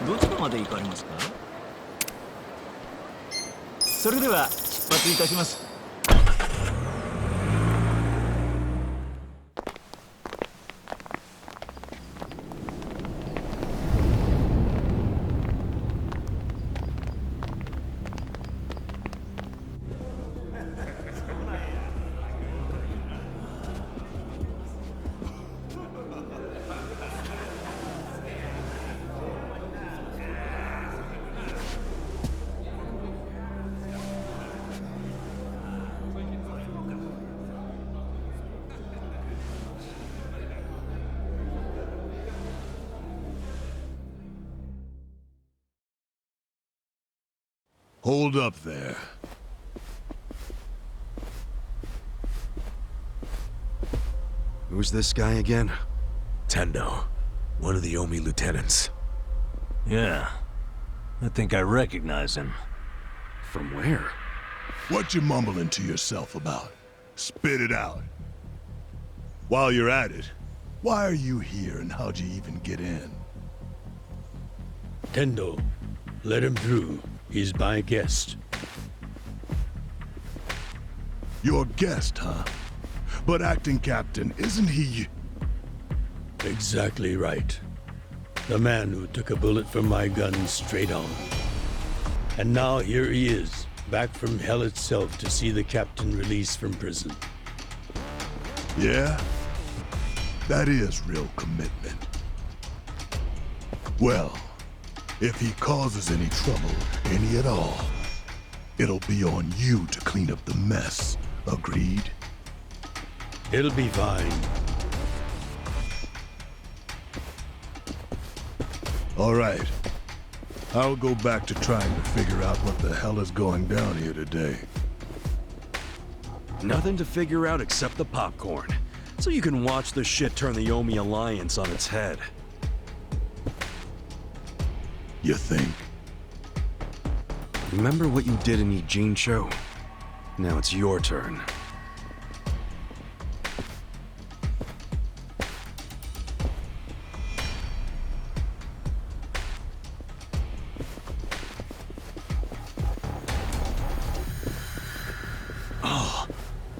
どちらまで行かれますか？それでは出発いたします。Hold up there. Who's this guy again? Tendo, one of the Omi lieutenants. Yeah, I think I recognize him. From where? What you mumbling to yourself about? Spit it out. While you're at it, why are you here and how'd you even get in? Tendo, let him through. He's my guest. Your guest, huh? But acting captain, isn't he... Exactly right. The man who took a bullet from my gun straight on. And now here he is, back from hell itself to see the captain released from prison. Yeah? That is real commitment. Well, if he causes any trouble, any at all, it'll be on you to clean up the mess. Agreed? It'll be fine. All right. I'll go back to trying to figure out what the hell is going down here today. Nothing to figure out except the popcorn. So you can watch the shit turn the Omi Alliance on its head. You think? Remember what you did in Ijincho? Now it's your turn. Oh,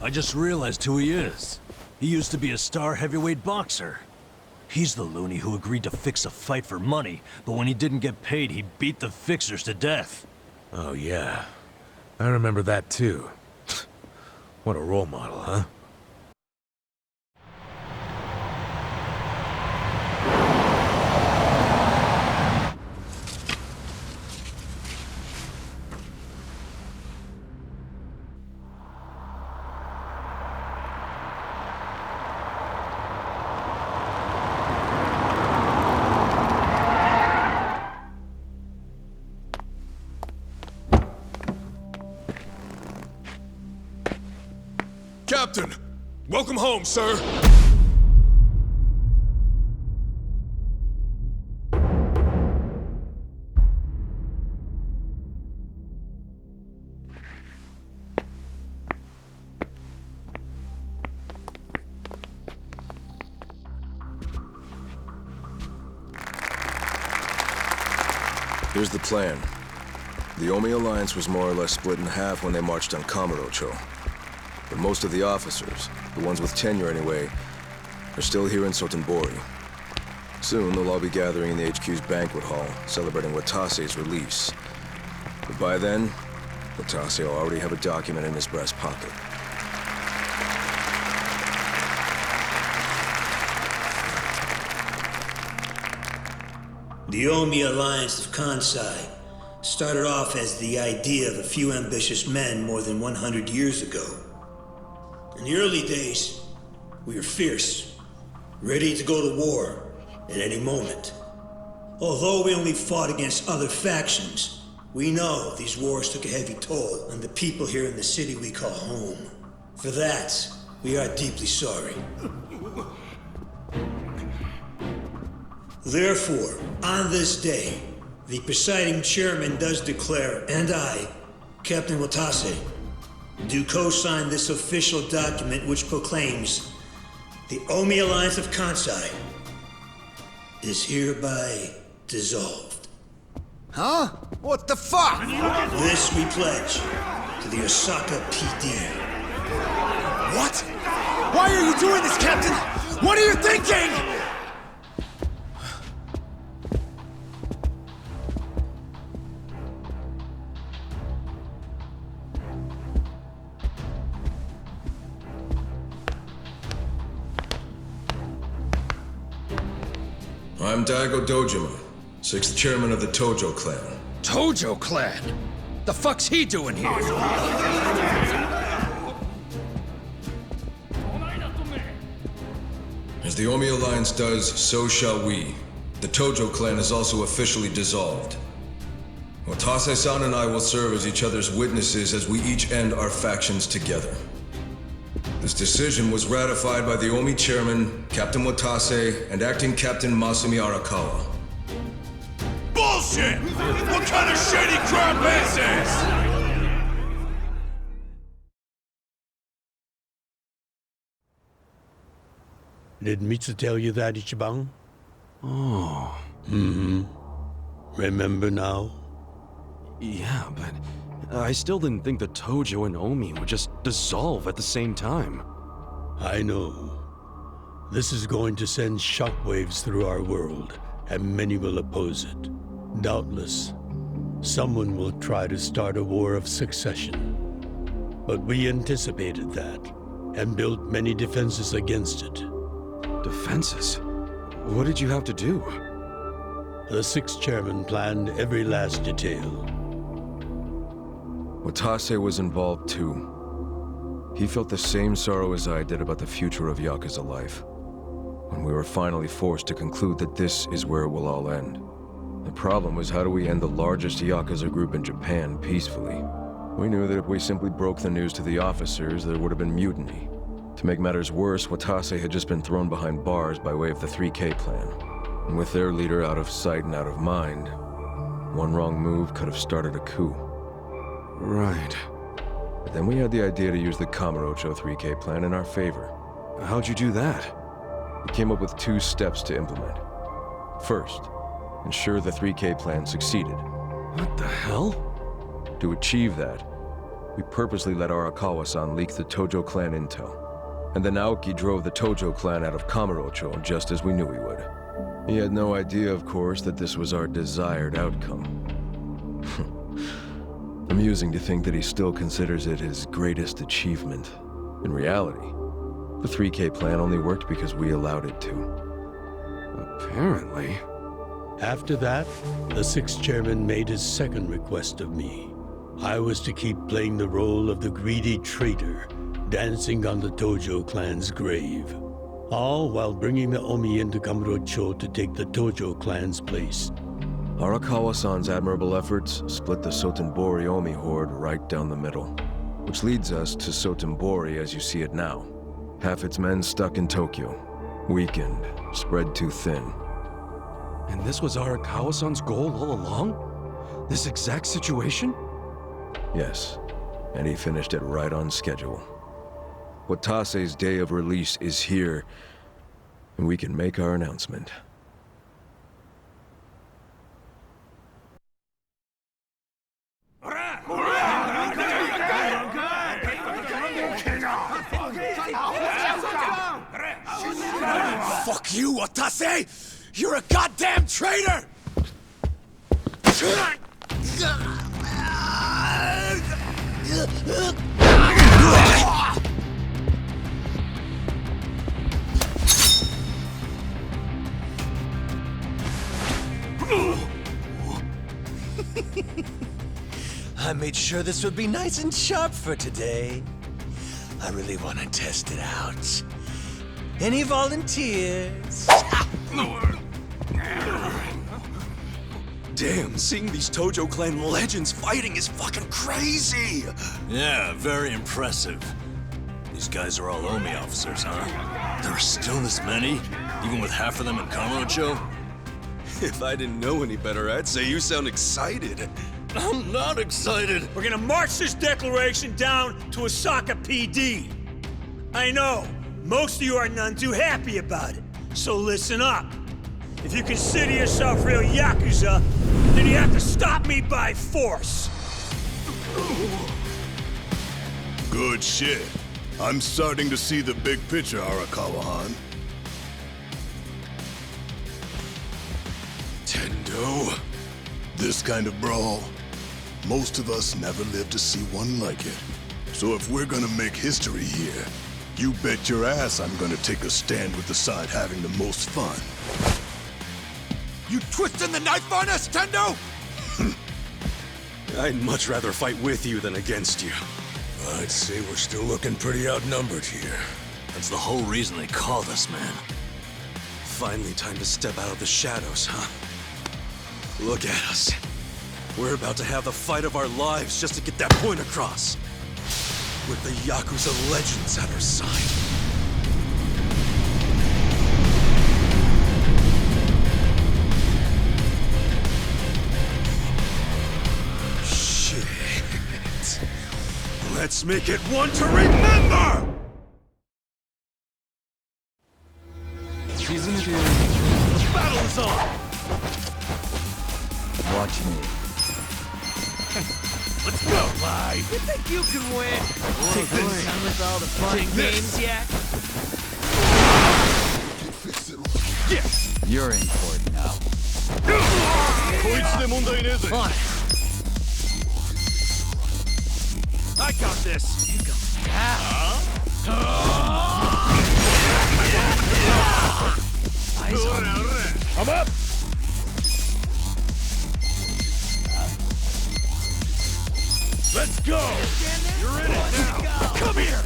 I just realized who he is. He used to be a star heavyweight boxer. He's the loony who agreed to fix a fight for money, but when he didn't get paid, he beat the fixers to death. Oh, yeah. I remember that, too. What a role model, huh? Captain! Welcome home, sir! Here's the plan. The Omi Alliance was more or less split in half when they marched on Kamurocho. But most of the officers, the ones with tenure anyway, are still here in Sotenbori. Soon they'll all be gathering in the HQ's banquet hall, celebrating Watase's release. But by then, Watase will already have a document in his breast pocket. The Omi Alliance of Kansai started off as the idea of a few ambitious men more than 100 years ago. In the early days, we were fierce, ready to go to war at any moment. Although we only fought against other factions, we know these wars took a heavy toll on the people here in the city we call home. For that, we are deeply sorry. Therefore, on this day, the presiding chairman does declare, and I, Captain Watase, do co-sign this official document which proclaims the Omi Alliance of Kansai is hereby dissolved. Huh? What the fuck? This we pledge to the Osaka PD. What? Why are you doing this, Captain? What are you thinking? I'm Daigo Dojima, 6th chairman of the Tojo clan. Tojo clan? The fuck's he doing here? As the Omi Alliance does, so shall we. The Tojo clan is also officially dissolved. Watase-san and I will serve as each other's witnesses as we each end our factions together. This decision was ratified by the Omi chairman, Captain Watase, and acting Captain Masumi Arakawa. Bullshit! What kind of shady crap is this? Did Mitsu tell you that, Ichiban? Oh. Remember now? Yeah, but I still didn't think the Tojo and Omi would just dissolve at the same time. I know. This is going to send shockwaves through our world, and many will oppose it. Doubtless, someone will try to start a war of succession. But we anticipated that, and built many defenses against it. Defenses? What did you have to do? The 6th chairman planned every last detail. Watase was involved too. He felt the same sorrow as I did about the future of Yakuza life. When we were finally forced to conclude that this is where it will all end. The problem was, how do we end the largest Yakuza group in Japan peacefully? We knew that if we simply broke the news to the officers, there would have been mutiny. To make matters worse, Watase had just been thrown behind bars by way of the 3K plan. And with their leader out of sight and out of mind, one wrong move could have started a coup. Right. But then we had the idea to use the Kamurocho 3K plan in our favor. How'd you do that? We came up with 2 steps to implement. First, ensure the 3K plan succeeded. What the hell? To achieve that, we purposely let Arakawa-san leak the Tojo clan intel. And then Aoki drove the Tojo clan out of Kamurocho just as we knew he would. He had no idea, of course, that this was our desired outcome. Amusing to think that he still considers it his greatest achievement. In reality, the 3K plan only worked because we allowed it to. Apparently. After that, the 6th chairman made his second request of me. I was to keep playing the role of the greedy traitor, dancing on the Tojo clan's grave. All while bringing the Omi into Kamurocho to take the Tojo clan's place. Arakawa-san's admirable efforts split the Sotenbori Omi horde right down the middle. Which leads us to Sotenbori as you see it now. Half its men stuck in Tokyo. Weakened, spread too thin. And this was Arakawa-san's goal all along? This exact situation? Yes, and he finished it right on schedule. Watase's day of release is here, and we can make our announcement. Fuck you, Watase! You're a goddamn traitor! I made sure this would be nice and sharp for today. I really want to test it out. Any volunteers? Damn, seeing these Tojo clan legends fighting is fucking crazy! Yeah, very impressive. These guys are all Omi officers, huh? There are still this many? Even with half of them in Kamurocho? If I didn't know any better, I'd say you sound excited. I'm not excited! We're gonna march this declaration down to Osaka PD. I know, most of you are none too happy about it, so listen up. If you consider yourself real Yakuza, then you have to stop me by force. Good shit. I'm starting to see the big picture, Arakawa-han. Tendo? This kind of brawl, most of us never lived to see one like it. So if we're gonna make history here, you bet your ass I'm gonna take a stand with the side having the most fun. You twisting the knife on us, Tendo? I'd much rather fight with you than against you. I'd say we're still looking pretty outnumbered here. That's the whole reason they called us, man. Finally time to step out of the shadows, huh? Look at us. We're about to have the fight of our lives just to get that point across. With the Yakuza legends at our side. Shit. Let's make it one to remember! The battle is on! Watch me. Let's go! Bye! You think you can win? Take this. Done with all the fun and games yet? Yes! You're in for it now. On it. I got this! You go now. Eyes on me. I'm up! Let's go! You're in it now! Come here!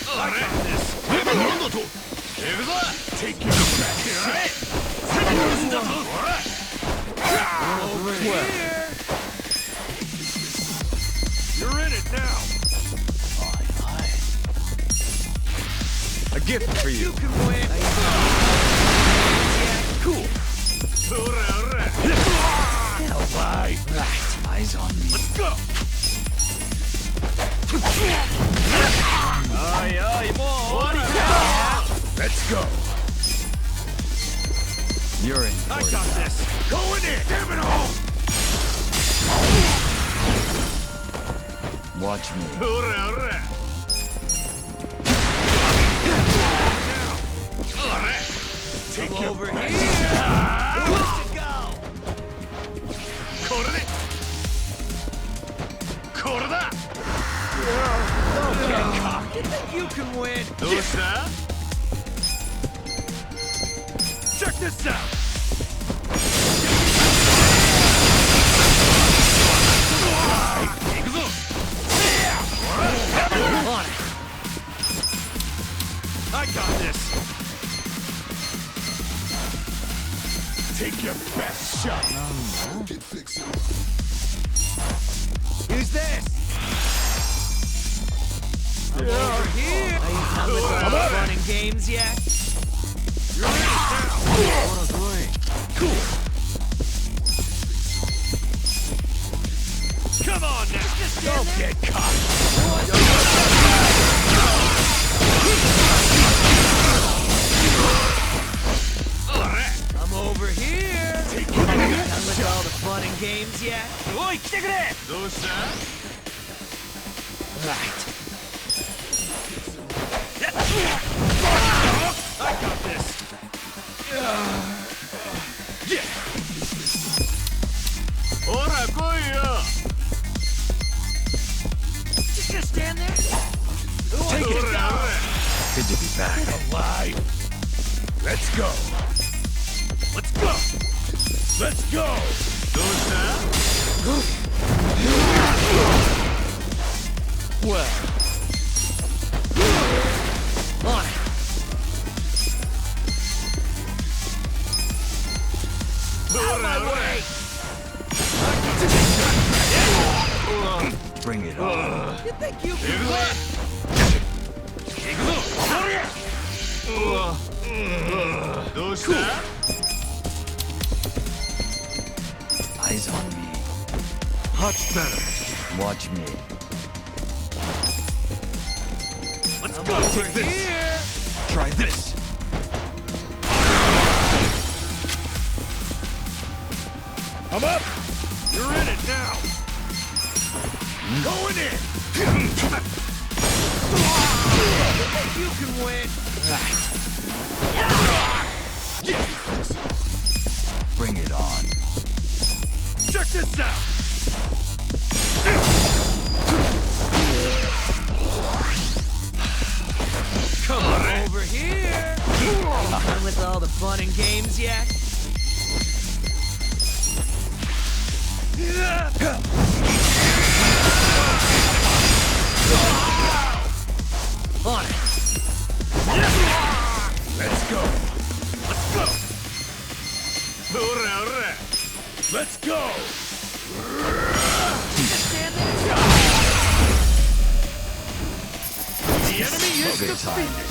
I got this! Take your back! You're in it now! A gift for you. You can win. Cool! Hell, Bye! right. Eyes on me. Let's go! Let's go! You're in for I it got now. this! Going in! Damn it all! Watch me. Take Come your over back. here. Let's go. You think you can win? Check this out! On it. I got this! Take your best shot! Use this. I'm over here. Are you done with all the fun and games yet? You're in it now! Cool! Come on now! Don't get caught! I'm over here. Are you done with all the fun and games yet? Oi, 来てくれ! Right. I got this! Yeah! Just gonna stand there? Take it! Good to be back. Alive! Let's go! Let's go! Let's go! Well. On it. Out of my way! Bring it on. You think you can win? Eyes on me. Much better. Watch me. Let's go. Take this. Try this. I'm up! You're in it now! Going in! You can win. Bring it on. Check this out! Come on over here. Done with all the fun and games yet? On it. Let's go! Let's go! Let's go! The enemy is defeated!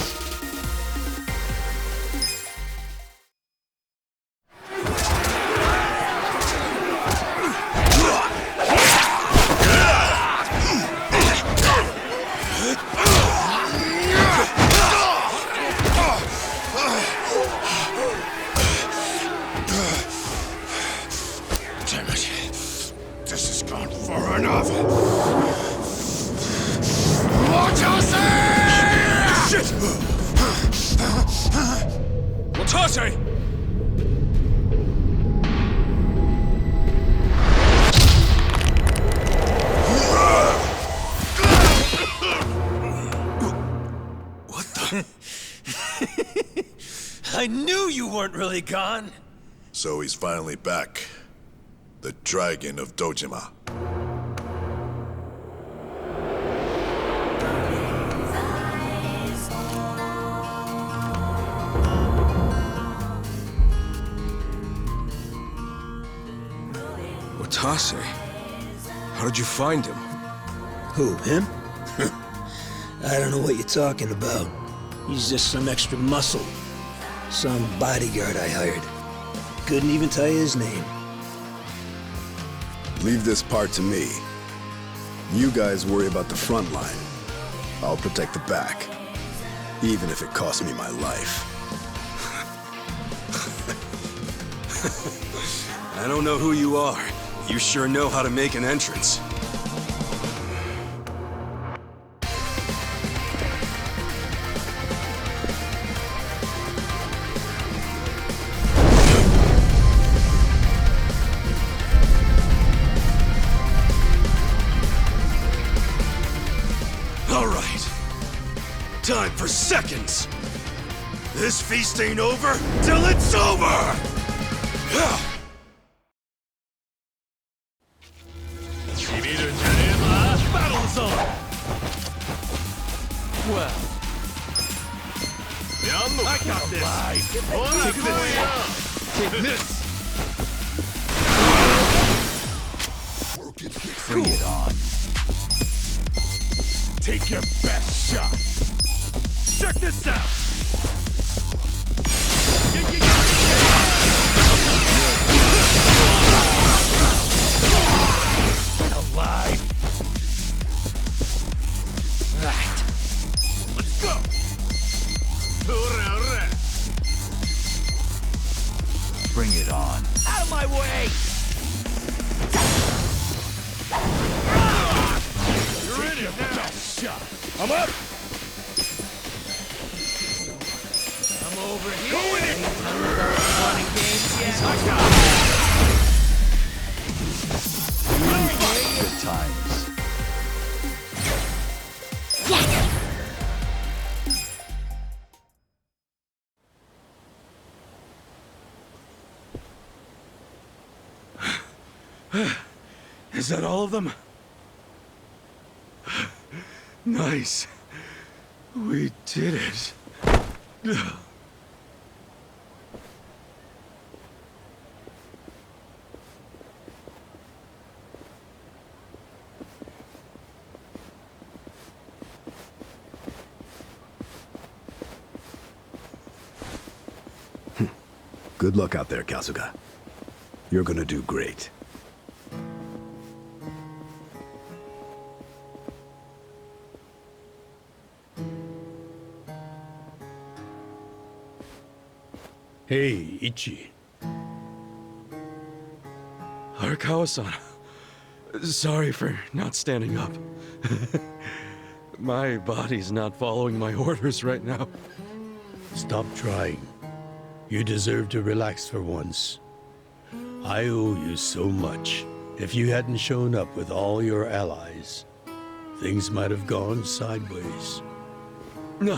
Damn it. This has gone far enough. Shit! Watase! What the? I knew you weren't really gone. So he's finally back. The Dragon of Dojima. Watase? How did you find him? Who, him? I don't know what you're talking about. He's just some extra muscle. Some bodyguard I hired. Couldn't even tell you his name. Leave this part to me. You guys worry about the front line. I'll protect the back. Even if it costs me my life. I don't know who you are. You sure know how to make an entrance. All right. Time for seconds. This feast ain't over till it's over! Battle zone! Well, I got this! take this. Bring it on. Take your best shot! Check this out! Alive! Right. Let's go! Bring it on. Out of my way! You're in it now! Shot. I'm up! I'm over here. Going in! Done with all the fun and games yet? I got it! Good times. Is that all of them? Nice. We did it. Good luck out there, Kasuga. You're gonna do great. Hey, Ichi. Arakawa-san. Sorry for not standing up. My body's not following my orders right now. Stop trying. You deserve to relax for once. I owe you so much. If you hadn't shown up with all your allies, things might have gone sideways. No,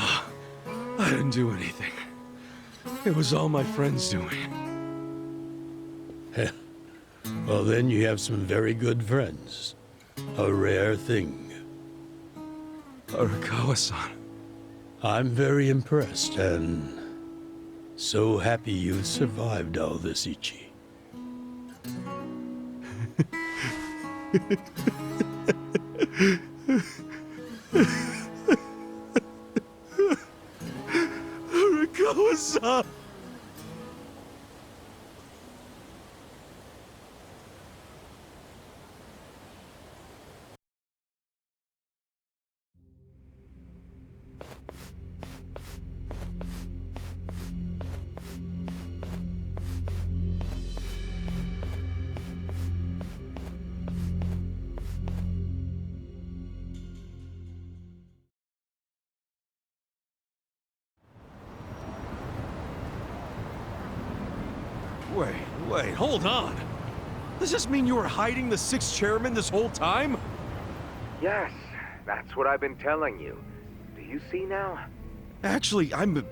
I didn't do anything. It was all my friends doing. Well, then you have some very good friends. A rare thing. Arakawa-san. I'm very impressed and so happy you survived all this, Ichi. Arakawa-san! Wait, hold on! Does this mean you were hiding the sixth chairman this whole time? Yes, that's what I've been telling you. Do you see now? Actually, I'm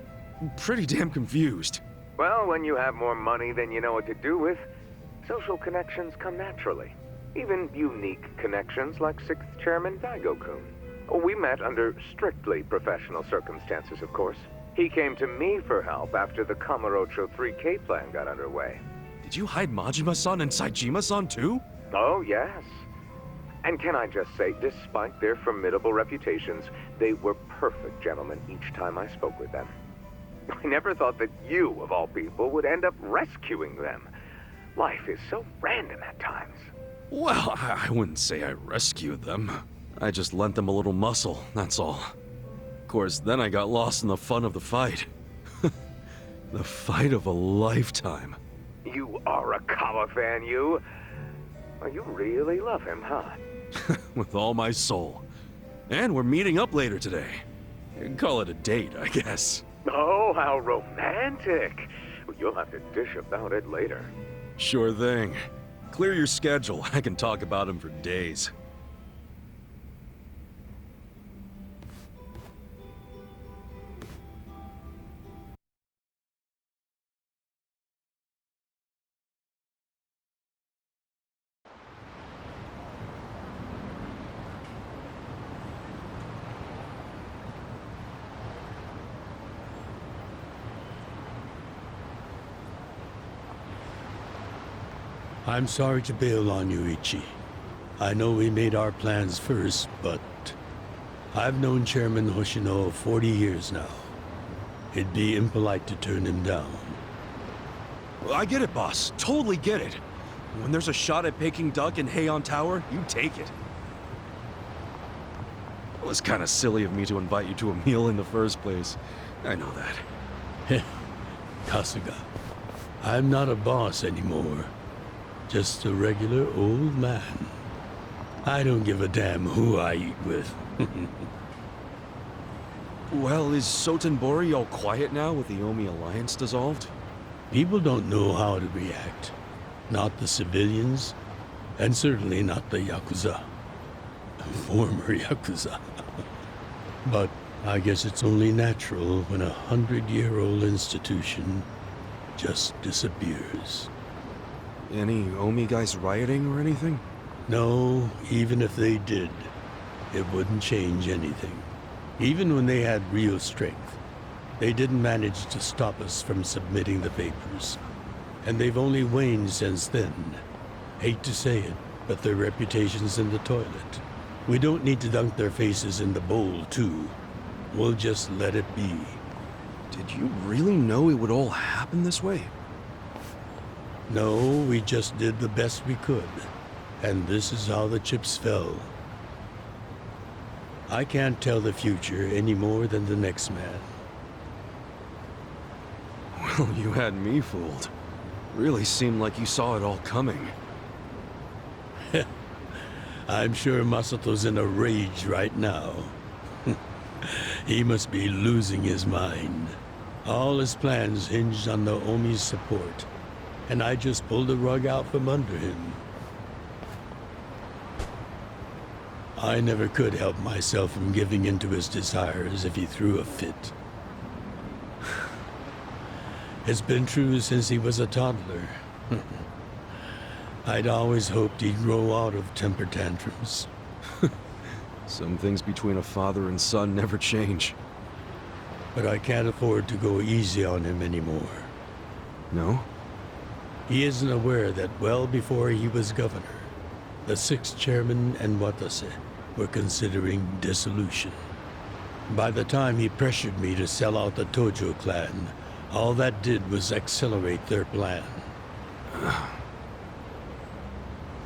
pretty damn confused. Well, when you have more money than you know what to do with, social connections come naturally. Even unique connections like sixth chairman Daigo-kun. We met under strictly professional circumstances, of course. He came to me for help after the Kamurocho 3K plan got underway. Did you hide Majima-san and Saejima-san too? Oh, yes. And can I just say, despite their formidable reputations, they were perfect gentlemen each time I spoke with them. I never thought that you, of all people, would end up rescuing them. Life is so random at times. Well, I wouldn't say I rescued them. I just lent them a little muscle, that's all. Of course, then I got lost in the fun of the fight. The fight of a lifetime. You are a Kawa fan, you. Well, you really love him, huh? With all my soul. And we're meeting up later today. Call it a date, I guess. Oh, how romantic. You'll have to dish about it later. Sure thing. Clear your schedule. I can talk about him for days. I'm sorry to bail on you, Ichi. I know we made our plans first, but I've known Chairman Hoshino 40 years now. It'd be impolite to turn him down. Well, I get it, boss. Totally get it. When there's a shot at Peking Duck in Heian Tower, you take it. It was kind of silly of me to invite you to a meal in the first place. I know that. Kasuga, I'm not a boss anymore. Just a regular old man. I don't give a damn who I eat with. Well, is Sotenbori all quiet now with the Omi Alliance dissolved? People don't know how to react. Not the civilians, and certainly not the Yakuza. Former Yakuza. But I guess it's only natural when a 100-year-old institution just disappears. Any Omi guys rioting or anything? No, even if they did, it wouldn't change anything. Even when they had real strength, they didn't manage to stop us from submitting the papers. And they've only waned since then. Hate to say it, but their reputation's in the toilet. We don't need to dunk their faces in the bowl, too. We'll just let it be. Did you really know it would all happen this way? No, we just did the best we could. And this is how the chips fell. I can't tell the future any more than the next man. Well, you had me fooled. Really seemed like you saw it all coming. I'm sure Masato's in a rage right now. He must be losing his mind. All his plans hinged on the Omi's support, and I just pulled the rug out from under him. I never could help myself from giving in to his desires if he threw a fit. It's been true since he was a toddler. I'd always hoped he'd grow out of temper tantrums. Some things between a father and son never change. But I can't afford to go easy on him anymore. No? He isn't aware that well before he was governor, the 6th chairman and Watase were considering dissolution. By the time he pressured me to sell out the Tojo clan, all that did was accelerate their plan.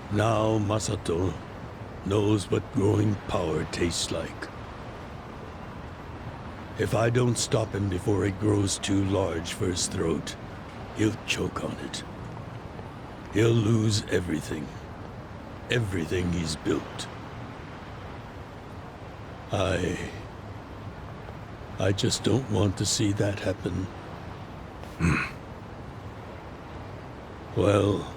Now Masato knows what growing power tastes like. If I don't stop him before it grows too large for his throat, he'll choke on it. He'll lose everything. Everything he's built. I just don't want to see that happen. Well,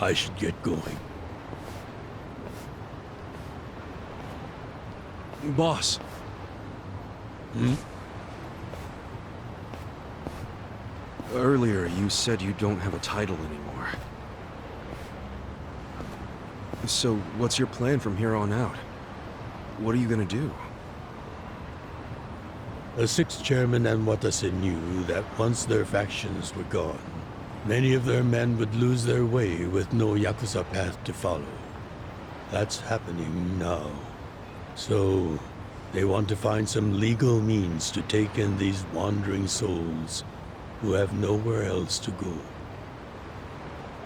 I should get going. Boss. Earlier, you said you don't have a title anymore. So, what's your plan from here on out? What are you gonna do? The 6th chairman and Watase knew that once their factions were gone, many of their men would lose their way with no Yakuza path to follow. That's happening now. So, they want to find some legal means to take in these wandering souls who have nowhere else to go.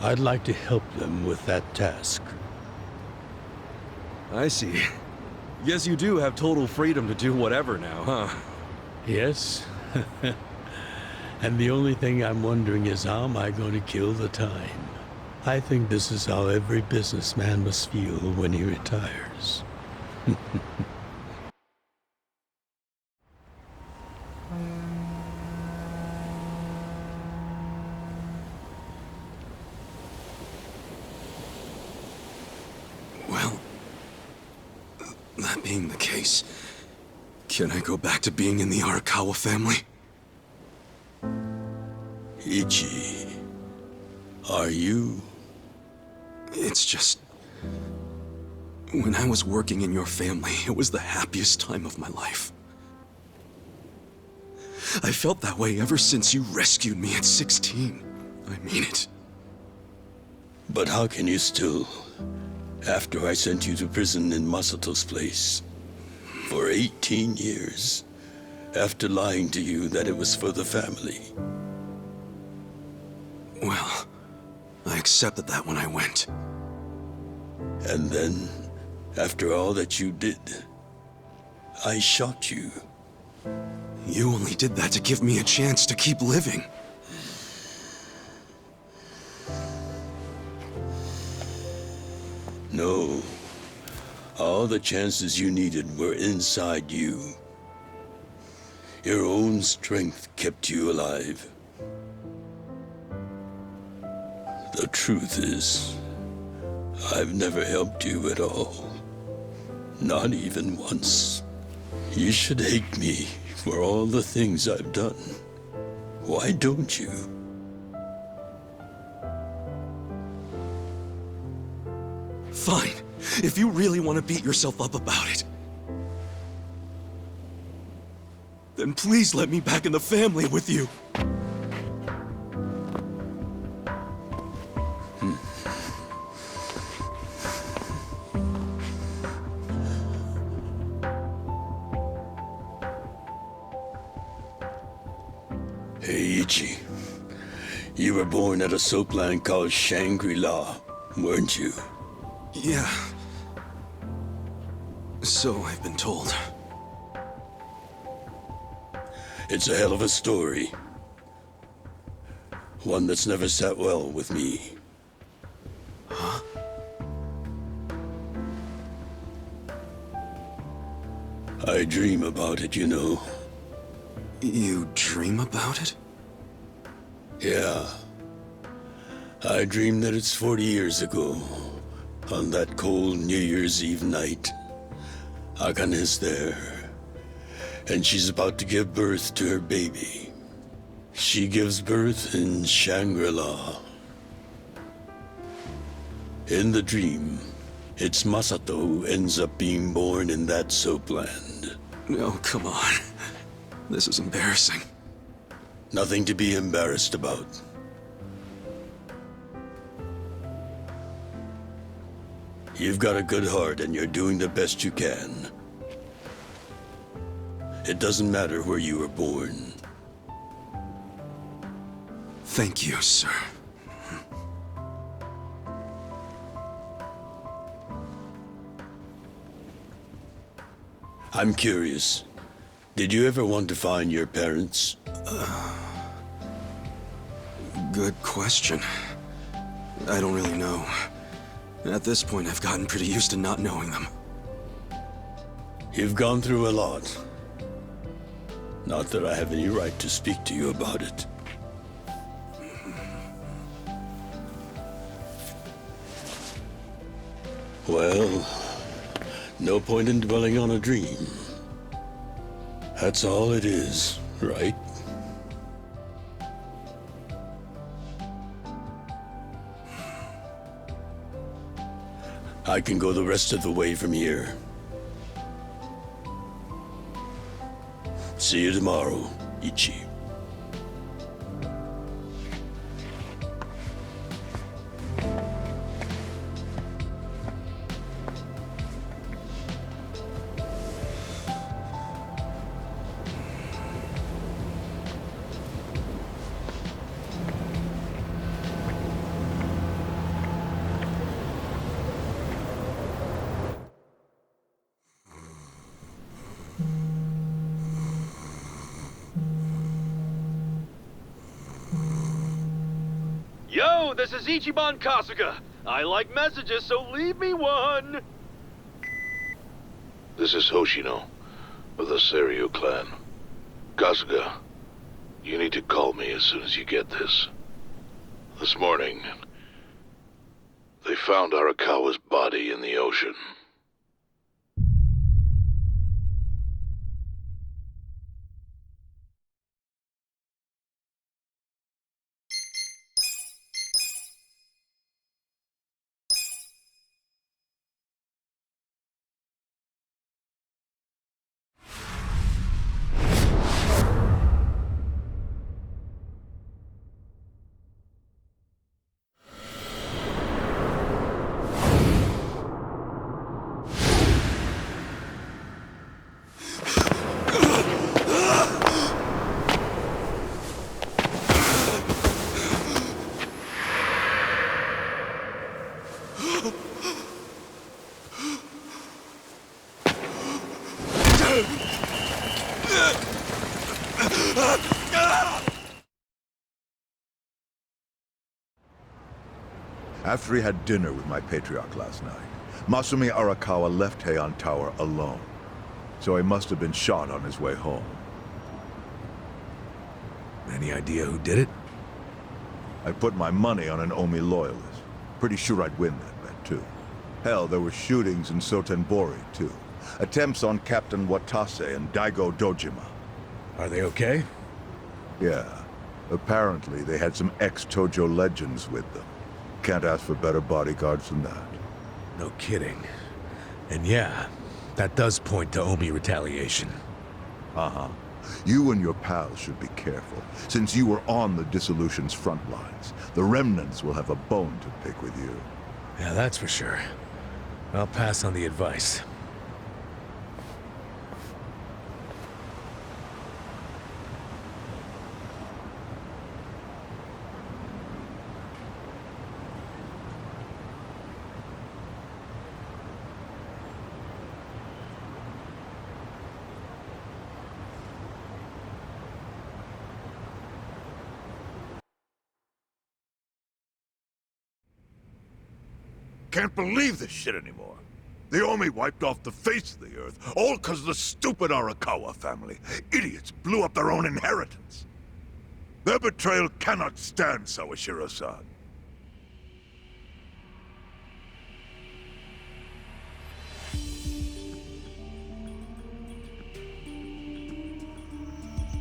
I'd like to help them with that task. I see. Guess you do have total freedom to do whatever now, huh? Yes. And the only thing I'm wondering is how am I going to kill the time? I think this is how every businessman must feel when he retires. Well, that being the case, can I go back to being in the Arakawa family? Ichi, are you? It's just... when I was working in your family, it was the happiest time of my life. I felt that way ever since you rescued me at 16. I mean it. But how can you still, after I sent you to prison in Masato's place, for 18 years, after lying to you that it was for the family? Well, I accepted that when I went. And then, after all that you did, I shot you. You only did that to give me a chance to keep living. No. All the chances you needed were inside you. Your own strength kept you alive. The truth is, I've never helped you at all. Not even once. You should hate me for all the things I've done. Why don't you? Fine. If you really want to beat yourself up about it, then please let me back in the family with you. Hey, Ichi. You were born at a soapland called Shangri-La, weren't you? Yeah. So I've been told. It's a hell of a story. One that's never sat well with me. Huh? I dream about it, you know. You dream about it? Yeah. I dream that it's 40 years ago, on that cold New Year's Eve night. Akane's there, and she's about to give birth to her baby. She gives birth in Shangri-La. In the dream, it's Masato who ends up being born in that soapland. No, come on. This is embarrassing. Nothing to be embarrassed about. You've got a good heart and you're doing the best you can. It doesn't matter where you were born. Thank you, sir. I'm curious. Did you ever want to find your parents? Good question. I don't really know. At this point, I've gotten pretty used to not knowing them. You've gone through a lot. Not that I have any right to speak to you about it. Well, no point in dwelling on a dream. That's all it is, right? I can go the rest of the way from here. See you tomorrow, Ichi. Yo, this is Ichiban Kasuga. I like messages, so leave me one. This is Hoshino, of the Seiryu clan. Kasuga, you need to call me as soon as you get this. This morning, they found Arakawa's body in the ocean. After he had dinner with my patriarch last night, Masumi Arakawa left Heian Tower alone. So he must have been shot on his way home. Any idea who did it? I put my money on an Omi loyalist. Pretty sure I'd win that bet, too. Hell, there were shootings in Sotenbori, too. Attempts on Captain Watase and Daigo Dojima. Are they okay? Yeah. Apparently, they had some ex-Tojo legends with them. Can't ask for better bodyguards than that. No kidding. And yeah, that does point to Omi retaliation. Uh-huh. You and your pals should be careful. Since you were on the dissolution's front lines, the remnants will have a bone to pick with you. Yeah, that's for sure. I'll pass on the advice. can't believe this shit anymore. The Omi wiped off the face of the earth, all because of the stupid Arakawa family. Idiots blew up their own inheritance. Their betrayal cannot stand, Sawashiro-san.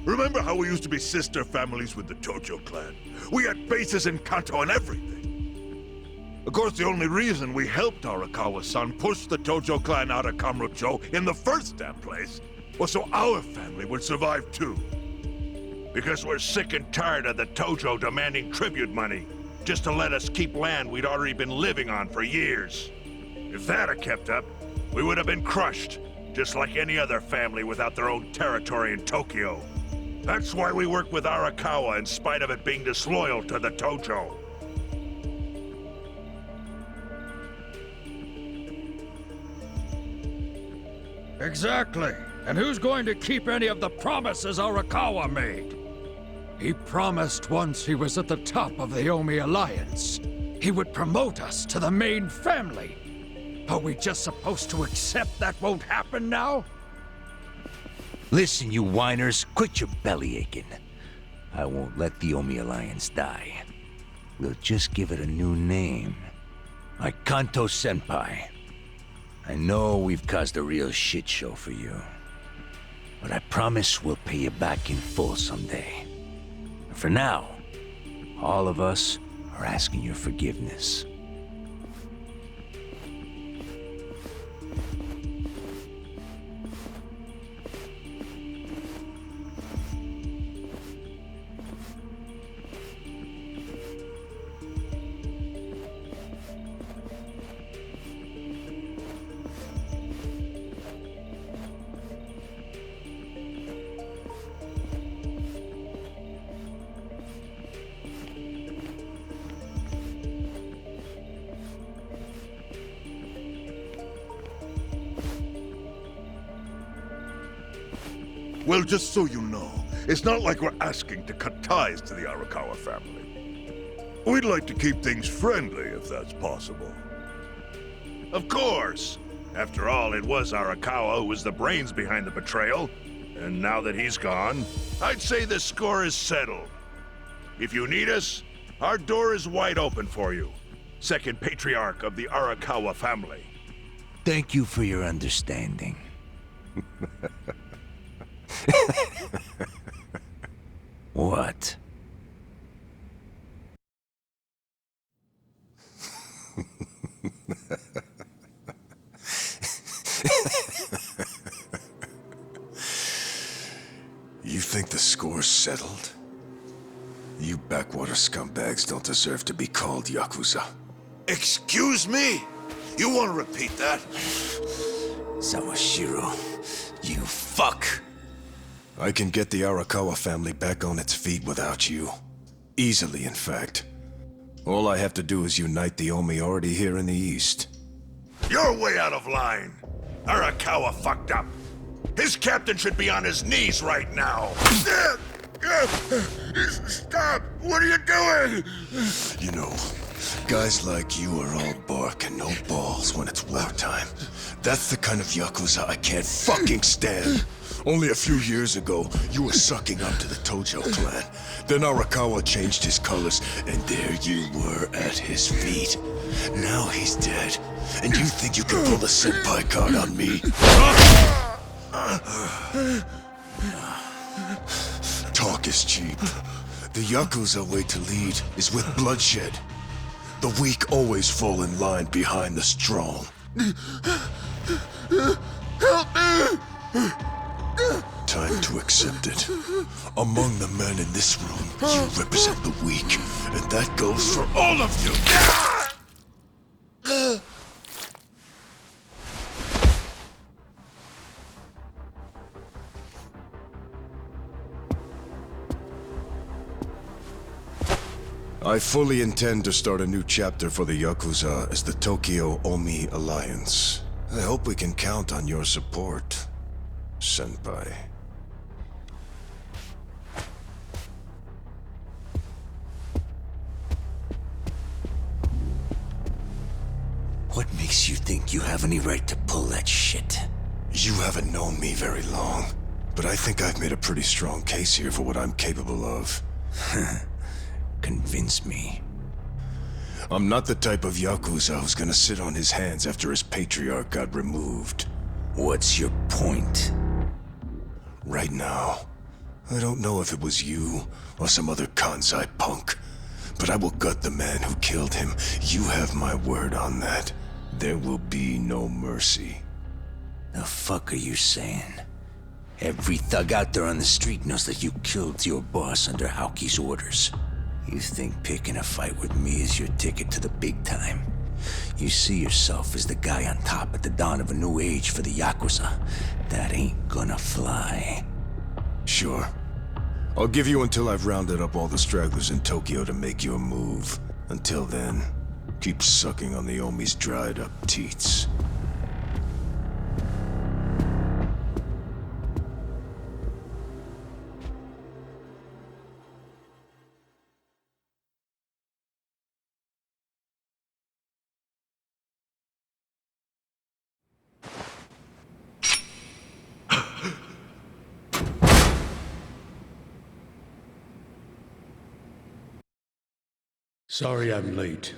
Remember how we used to be sister families with the Tojo clan? We had bases in Kanto and everything. Of course, the only reason we helped Arakawa-san push the Tojo clan out of Kamurocho in the first damn place was so our family would survive too. Because we're sick and tired of the Tojo demanding tribute money just to let us keep land we'd already been living on for years. If that had kept up, we would have been crushed, just like any other family without their own territory in Tokyo. That's why we work with Arakawa in spite of it being disloyal to the Tojo. Exactly. And who's going to keep any of the promises Arakawa made? He promised once he was at the top of the Omi Alliance, he would promote us to the main family. Are we just supposed to accept that won't happen now? Listen, you whiners, quit your belly aching. I won't let the Omi Alliance die. We'll just give it a new name. Like Kanto Senpai. I know we've caused a real shit show for you. But I promise we'll pay you back in full someday. For now, all of us are asking your forgiveness. Well, just so you know, it's not like we're asking to cut ties to the Arakawa family. We'd like to keep things friendly, if that's possible. Of course! After all, it was Arakawa who was the brains behind the betrayal. And now that he's gone, I'd say the score is settled. If you need us, our door is wide open for you. Second patriarch of the Arakawa family. Thank you for your understanding. What? You think the score's settled? You backwater scumbags don't deserve to be called Yakuza. Excuse me? You want to repeat that? Sawashiro, you fuck! I can get the Arakawa family back on its feet without you. Easily, in fact. All I have to do is unite the Omi already here in the East. You're way out of line. Arakawa fucked up. His captain should be on his knees right now. Stop! What are you doing? You know, guys like you are all bark and no balls when it's wartime. That's the kind of Yakuza I can't fucking stand. Only a few years ago, you were sucking up to the Tojo clan. Then Arakawa changed his colors, and there you were at his feet. Now he's dead, and you think you can pull the senpai card on me? Talk is cheap. The Yakuza way to lead is with bloodshed. The weak always fall in line behind the strong. Help me! Time to accept it. Among the men in this room, you represent the weak, and that goes for all of you! I fully intend to start a new chapter for the Yakuza as the Tokyo Omi Alliance. I hope we can count on your support, Senpai. think you have any right to pull that shit. You haven't known me very long, but I think I've made a pretty strong case here for what I'm capable of. Convince me. I'm not the type of Yakuza who's gonna sit on his hands after his patriarch got removed. What's your point? Right now, I don't know if it was you or some other Kansai punk, but I will gut the man who killed him. You have my word on that. There will be no mercy. The fuck are you saying? Every thug out there on the street knows that you killed your boss under Haoki's orders. You think picking a fight with me is your ticket to the big time? You see yourself as the guy on top at the dawn of a new age for the Yakuza. That ain't gonna fly. Sure. I'll give you until I've rounded up all the stragglers in Tokyo to make your move. Until then, keep sucking on the Omi's dried up teats. Sorry I'm late.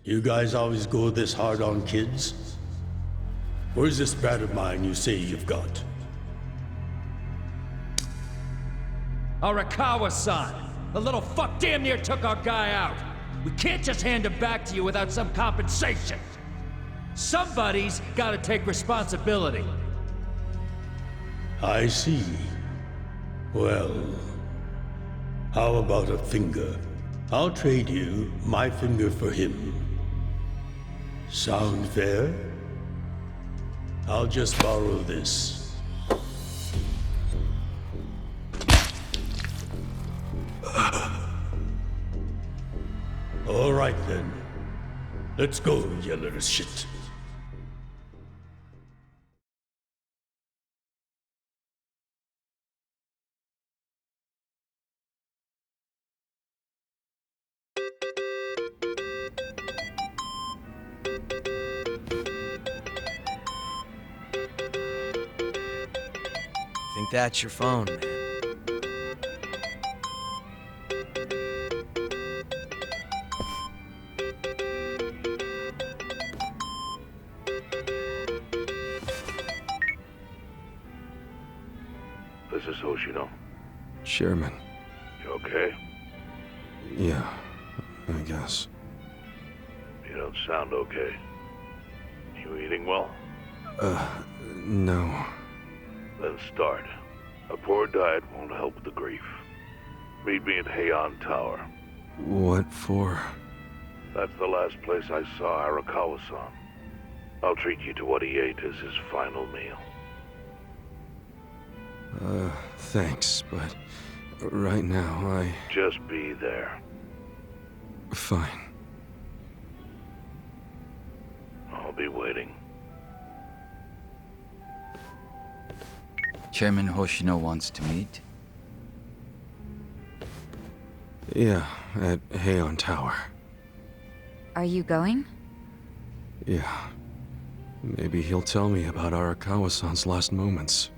You guys always go this hard on kids? Where's this brat of mine you say you've got? Arakawa-san! The little fuck damn near took our guy out! We can't just hand him back to you without some compensation! Somebody's gotta take responsibility. I see. Well, how about a finger? I'll trade you my finger for him. Sound fair? I'll just borrow this. All right then. Let's go, you little shit. Think that's your phone, man. This is Hoshino. Chairman. You okay? Yeah, I guess. You don't sound okay. You eating well? No. Then start. A poor diet won't help with the grief. Meet me at Heian Tower. What for? That's the last place I saw Arakawa-san. I'll treat you to what he ate as his final meal. Thanks, but right now Just be there. Fine. I'll be waiting. Chairman Hoshino wants to meet. Yeah, at Heian Tower. Are you going? Yeah. Maybe he'll tell me about Arakawa-san's last moments.